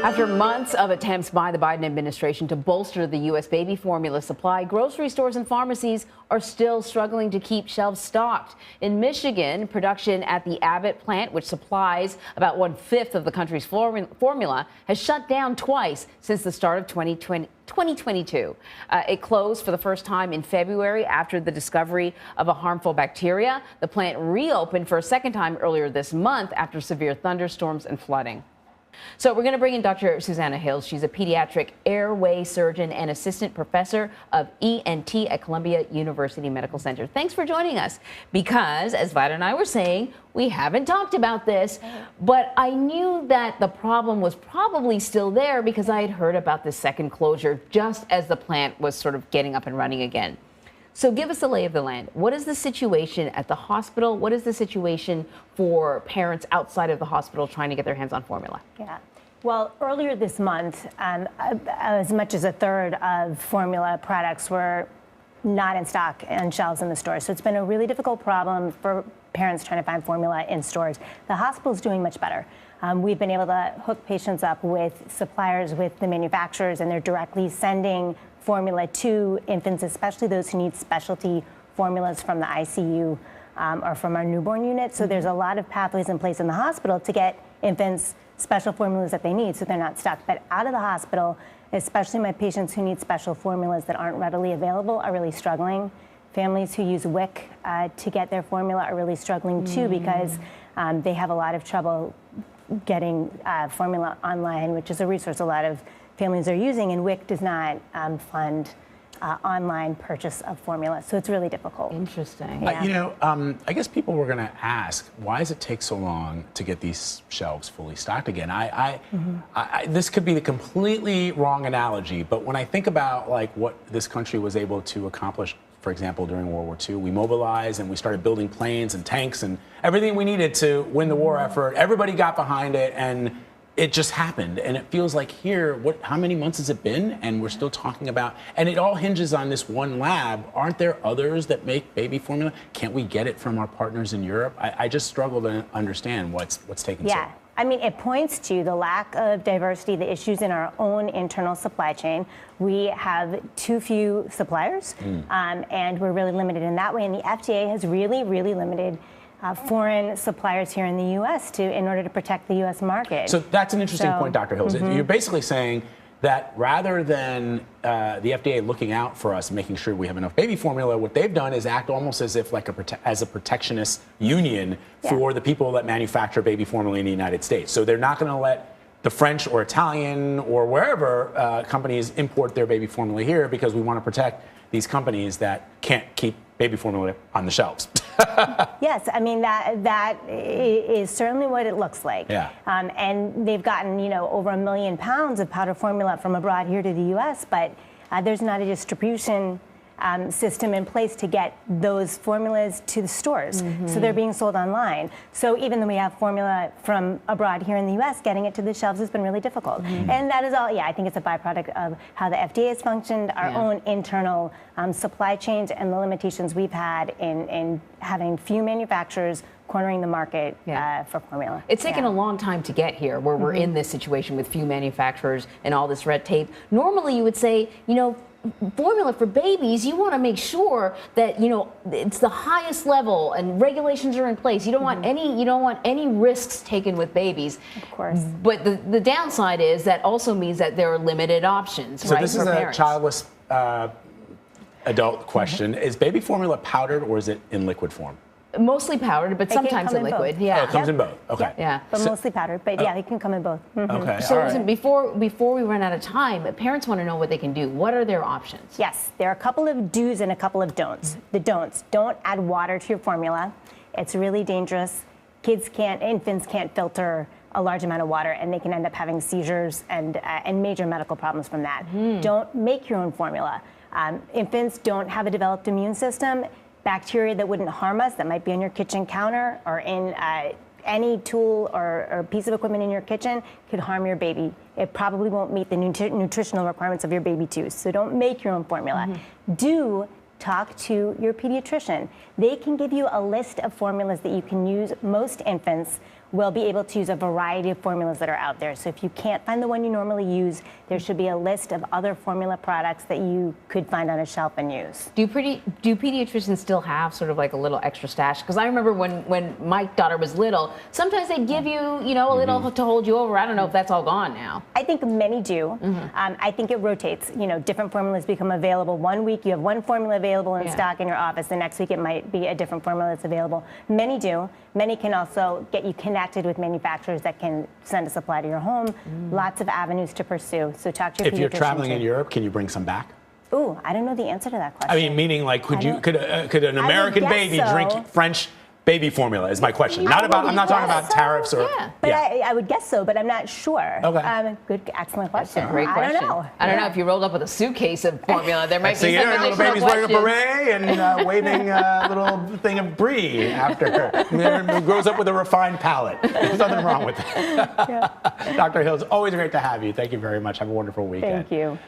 After months of attempts by the Biden administration to bolster the U.S. baby formula supply, grocery stores and pharmacies are still struggling to keep shelves stocked. In Michigan, production at the Abbott plant, which supplies about 1/5 of the country's formula, has shut down twice since the start of 2022. It closed for the first time in February after the discovery of a harmful bacteria. The plant reopened for a second time earlier this month after severe thunderstorms and flooding. So we're going to bring in Dr. Susannah Hills. She's a pediatric airway surgeon and assistant professor of ENT at Columbia University Medical Center. Thanks for joining us because, as Vida and I were saying, we haven't talked about this, but I knew that the problem was probably still there because I had heard about this second closure just as the plant was sort of getting up and running again. So give us the lay of the land. What is the situation at the hospital? What is the situation for parents outside of the hospital trying to get their hands on formula? Yeah. Well, earlier this month, as much as a third of formula products were not in stock on shelves in the stores. So it's been a really difficult problem for parents trying to find formula in stores. The hospital's doing much better. We've been able to hook patients up with suppliers, with the manufacturers, and they're directly sending formula to infants, especially those who need specialty formulas from the ICU or from our newborn unit. So there's a lot of pathways in place in the hospital to get infants special formulas that they need so they're not stuck. But out of the hospital, especially my patients who need special formulas that aren't readily available are really struggling. Families who use WIC to get their formula are really struggling too because they have a lot of trouble getting formula online, which is a resource a lot of families are using, and WIC does not fund online purchase of formula, so it's really difficult. Interesting. Yeah. I guess people were going to ask, why does it take so long to get these shelves fully stocked again? This could be the completely wrong analogy, but when I think about like what this country was able to accomplish, for example, during World War II, we mobilized and we started building planes and tanks and everything we needed to win the war effort. Everybody got behind it, and it just happened. And it feels like here, how many months has it been? And we're still talking about, and it all hinges on this one lab. Aren't there others that make baby formula? Can't we get it from our partners in Europe? I just struggle to understand what's taking so long. I mean, it points to the lack of diversity, the issues in our own internal supply chain. We have too few suppliers, and we're really limited in that way. And the FDA has really, really limited foreign suppliers here in the U.S. in order to protect the U.S. market. So that's an interesting point, Dr. Hills. You're basically saying that rather than the FDA looking out for us and making sure we have enough baby formula, what they've done is act almost as if like as a protectionist union for the people that manufacture baby formula in the United States. So they're not going to let the French or Italian or wherever companies import their baby formula here because we want to protect these companies that can't keep baby formula on the shelves. Yes, I mean, that is certainly what it looks like. Yeah. And they've gotten, over 1 million pounds of powder formula from abroad here to the U.S., but there's not a distribution system in place to get those formulas to the stores. So they're being sold online. So even though we have formula from abroad here in the U.S., getting it to the shelves has been really difficult. And that is all, I think it's a byproduct of how the FDA has functioned, our own internal supply chains, and the limitations we've had in having few manufacturers cornering the market for formula. It's taken a long time to get here where we're in this situation with few manufacturers and all this red tape. Normally you would say, formula for babies, you want to make sure that it's the highest level and regulations are in place. You don't want any risks taken with babies. Of course. But the downside is that also means that there are limited options. So right, this for is parents. a childless adult question. Is baby formula powdered or is it in liquid form? Mostly powdered, but sometimes in liquid. Both. Yeah. Oh, it comes in both. Okay. Yeah. But mostly powdered. But it can come in both. Okay. So all right. listen, before we run out of time, parents want to know what they can do. What are their options? Yes, there are a couple of do's and a couple of don'ts. The don'ts: don't add water to your formula. It's really dangerous. Infants can't filter a large amount of water, and they can end up having seizures and major medical problems from that. Don't make your own formula. Infants don't have a developed immune system. Bacteria that wouldn't harm us, that might be on your kitchen counter or in any tool or piece of equipment in your kitchen, could harm your baby. It probably won't meet the nutritional requirements of your baby too. So don't make your own formula. Do talk to your pediatrician. They can give you a list of formulas that you can use. Most infants will be able to use a variety of formulas that are out there. So if you can't find the one you normally use, there should be a list of other formula products that you could find on a shelf and use. Do pediatricians still have sort of like a little extra stash? Because I remember when my daughter was little, sometimes they'd give you, a little to hold you over. I don't know if that's all gone now. I think many do. I think it rotates. Different formulas become available. One week you have one formula available in stock in your office. The next week it might be a different formula that's available. Many do. Many can also get you connected with manufacturers that can send a supply to your home. Lots of avenues to pursue. So talk to your pediatrician. If you're traveling in Europe, can you bring some back? Ooh, I don't know the answer to that question. I mean, meaning like, could an American baby drink French baby formula? Is my question. I'm not talking about tariffs or. Yeah. But I would guess so, but I'm not sure. Okay. Excellent question. That's a great question. I don't know. I don't know if you rolled up with a suitcase of formula. There might be some little additional baby's wearing a questions. beret and waving a little thing of brie after her. Grows up with a refined palate. There's nothing wrong with that. Dr. Hills, always great to have you. Thank you very much. Have a wonderful weekend. Thank you.